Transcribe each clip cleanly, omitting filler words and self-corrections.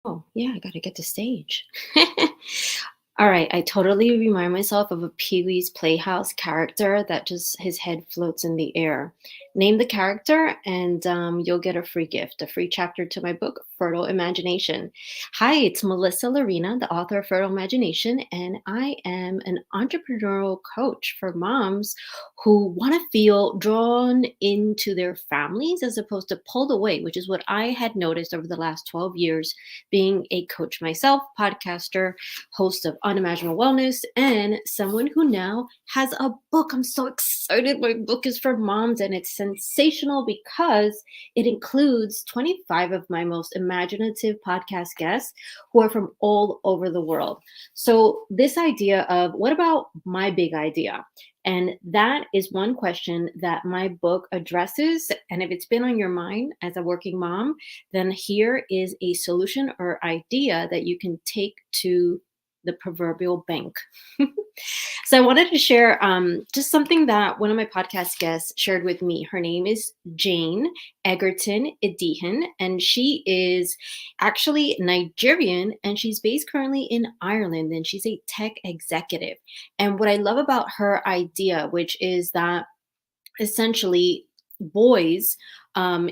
Oh, yeah, I gotta get the stage. All right, I totally remind myself of a Pee-wee's Playhouse character that just his head floats in the air. Name the character, and you'll get a free gift, a free chapter to my book, Fertile Imagination. Hi, it's Melissa Larina, the author of Fertile Imagination, and I am an entrepreneurial coach for moms who want to feel drawn into their families as opposed to pulled away, which is what I had noticed over the last 12 years being a coach myself, podcaster, host of Unimaginable Wellness, and someone who now has a book. I'm so excited. My book is for moms, and it's sensational because it includes 25 of my most imaginative podcast guests who are from all over the world. So, this idea of what about my big idea? And that is one question that my book addresses. And if it's been on your mind as a working mom, then here is a solution or idea that you can take to the proverbial bank. So I wanted to share just something that one of my podcast guests shared with me. Her name is Jane Egerton Edihan, and she is actually Nigerian, and she's based currently in Ireland, and she's a tech executive. And what I love about her idea, which is that essentially boys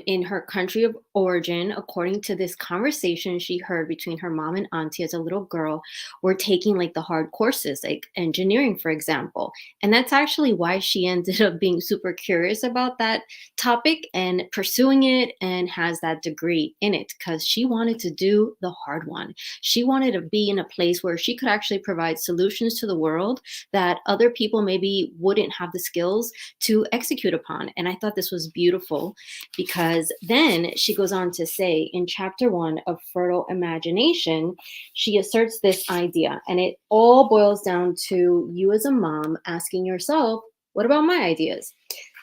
in her country of origin, according to this conversation she heard between her mom and auntie as a little girl, were taking like the hard courses, like engineering, for example. And that's actually why she ended up being super curious about that topic and pursuing it and has that degree in it because she wanted to do the hard one. She wanted to be in a place where she could actually provide solutions to the world that other people maybe wouldn't have the skills to execute upon. And I thought this was beautiful because then she goes on to say in chapter 1 of Fertile Imagination, she asserts this idea, and it all boils down to you as a mom asking yourself, what about my ideas?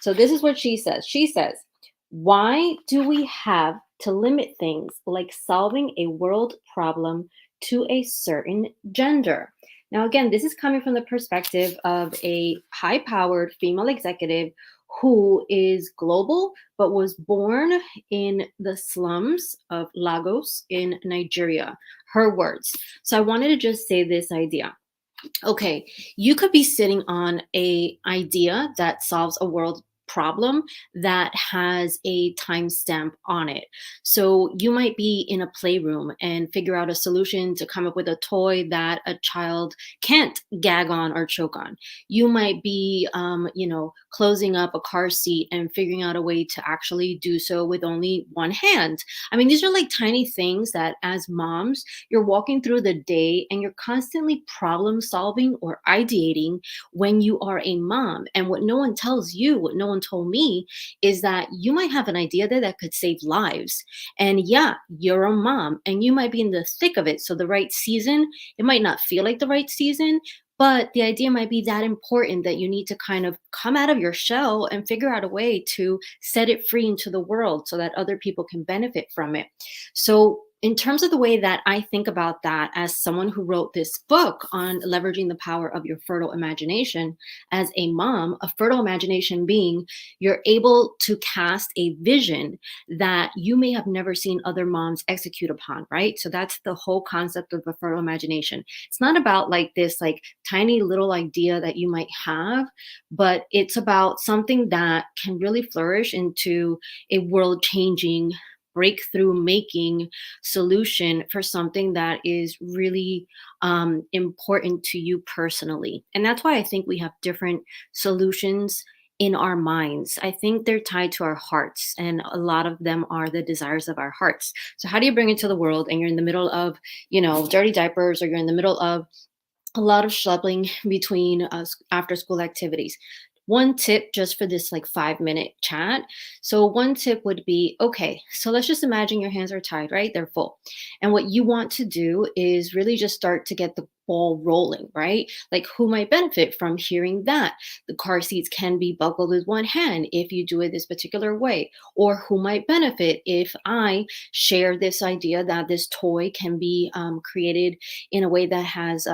So this is what she says. She says, why do we have to limit things like solving a world problem to a certain gender? Now, again, this is coming from the perspective of a high powered female executive who is global but was born in the slums of Lagos in Nigeria. Her words. So I wanted to just say this idea. Okay, you could be sitting on a idea that solves a world problem that has a timestamp on it. So you might be in a playroom and figure out a solution to come up with a toy that a child can't gag on or choke on. You might be, closing up a car seat and figuring out a way to actually do so with only one hand. I mean, these are like tiny things that as moms, you're walking through the day and you're constantly problem solving or ideating when you are a mom. And what no one tells you, what no one told me, is that you might have an idea there that could save lives. And yeah, you're a mom and you might be in the thick of it. So the right season, it might not feel like the right season. But the idea might be that important that you need to kind of come out of your shell and figure out a way to set it free into the world so that other people can benefit from it. So, in terms of the way that I think about that as someone who wrote this book on leveraging the power of your fertile imagination as a mom, a fertile imagination being you're able to cast a vision that you may have never seen other moms execute upon, right? So that's the whole concept of the fertile imagination. It's not about like this like tiny little idea that you might have, but it's about something that can really flourish into a world changing breakthrough making solution for something that is really important to you personally. And that's why I think we have different solutions in our minds. I think they're tied to our hearts, and a lot of them are the desires of our hearts. So, how do you bring it to the world and you're in the middle of, dirty diapers, or you're in the middle of a lot of schlepping between after school activities? One tip just for this like 5 minute chat. So, one tip would be okay, so let's just imagine your hands are tied, right? They're full. And what you want to do is really just start to get the ball rolling, right? Like, who might benefit from hearing that? The car seats can be buckled with one hand if you do it this particular way. Or who might benefit if I share this idea that this toy can be created in a way that has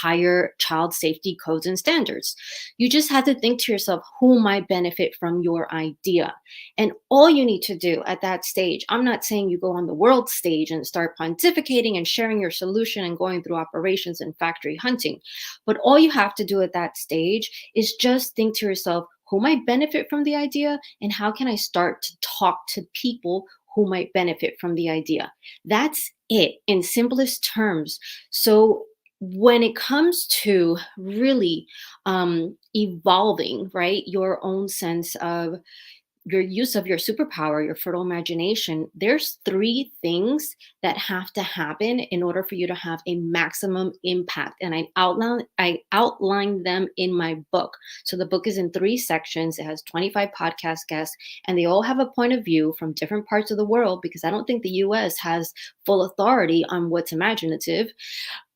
higher child safety codes and standards. You just have to think to yourself who might benefit from your idea. And all you need to do at that stage, I'm not saying you go on the world stage and start pontificating and sharing your solution and going through operations and factory hunting. But all you have to do at that stage is just think to yourself, who might benefit from the idea and how can I start to talk to people who might benefit from the idea? That's it in simplest terms. So when it comes to really evolving, right, your own sense of your use of your superpower, your fertile imagination, there's three things that have to happen in order for you to have a maximum impact. And I outline them in my book. So the book is in three sections. It has 25 podcast guests, and they all have a point of view from different parts of the world because I don't think the US has full authority on what's imaginative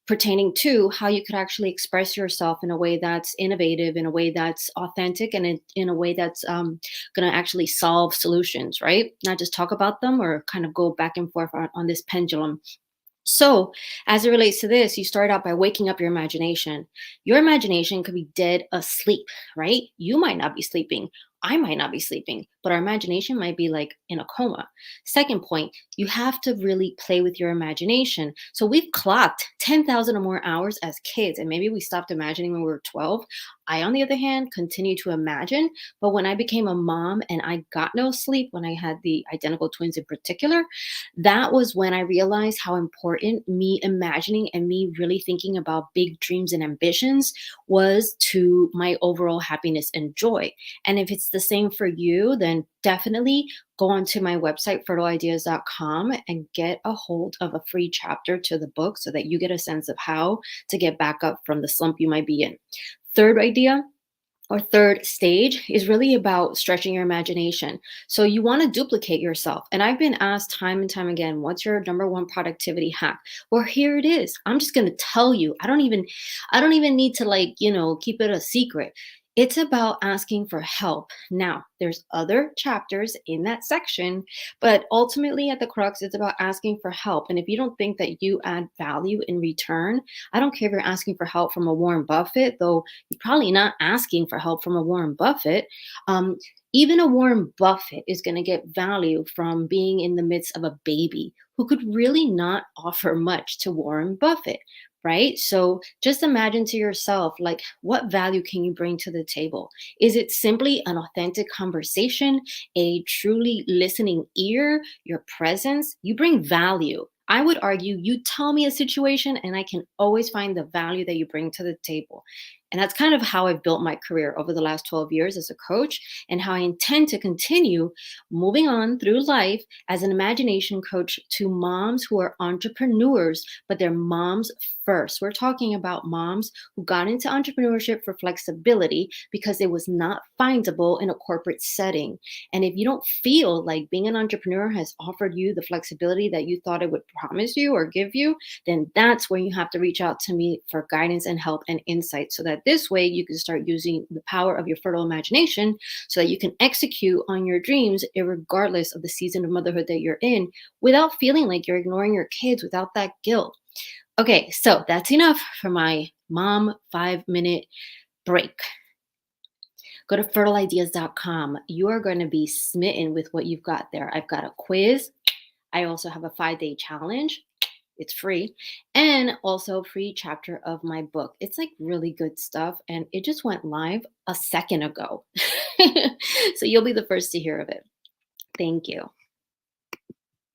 pertaining to how you could actually express yourself in a way that's innovative, in a way that's authentic, and in a way that's going to actually solve solutions, right? Not just talk about them or kind of go back and forth on this pendulum. So, as it relates to this, you start out by waking up your imagination. Your imagination could be dead asleep, right? You might not be sleeping. I might not be sleeping, but our imagination might be like in a coma. Second point, you have to really play with your imagination. So, we've clocked 10,000 or more hours as kids, and maybe we stopped imagining when we were 12. I, on the other hand, continue to imagine. But when I became a mom and I got no sleep, when I had the identical twins in particular, that was when I realized how important me imagining and me really thinking about big dreams and ambitions was to my overall happiness and joy. And if it's the same for you, then definitely go onto my website, fertileideas.com, and get a hold of a free chapter to the book so that you get a sense of how to get back up from the slump you might be in. Third idea or third stage is really about stretching your imagination. So you want to duplicate yourself. And I've been asked time and time again, what's your number one productivity hack? Well, here it is. I'm just going to tell you. I don't even need to keep it a secret. It's about asking for help. Now, there's other chapters in that section, but ultimately at the crux, it's about asking for help. And if you don't think that you add value in return, I don't care if you're asking for help from a Warren Buffett, though you're probably not asking for help from a Warren Buffett. Um, Even a Warren Buffett is going to get value from being in the midst of a baby who could really not offer much to Warren Buffett, right? So just imagine to yourself, like, what value can you bring to the table? Is it simply an authentic conversation, a truly listening ear, your presence? You bring value. I would argue you tell me a situation and I can always find the value that you bring to the table. And that's kind of how I've built my career over the last 12 years as a coach, and how I intend to continue moving on through life as an imagination coach to moms who are entrepreneurs, but they're moms first. We're talking about moms who got into entrepreneurship for flexibility because it was not findable in a corporate setting. And if you don't feel like being an entrepreneur has offered you the flexibility that you thought it would promise you or give you, then that's when you have to reach out to me for guidance and help and insight, so that this way you can start using the power of your fertile imagination so that you can execute on your dreams regardless of the season of motherhood that you're in, without feeling like you're ignoring your kids, without that guilt. Okay, so that's enough for my mom 5 minute break. Go to fertileideas.com. You are going to be smitten with what you've got there. I've got a quiz. I also have a 5-day challenge. It's free. And also a free chapter of my book. It's like really good stuff. And it just went live a second ago. So you'll be the first to hear of it. Thank you.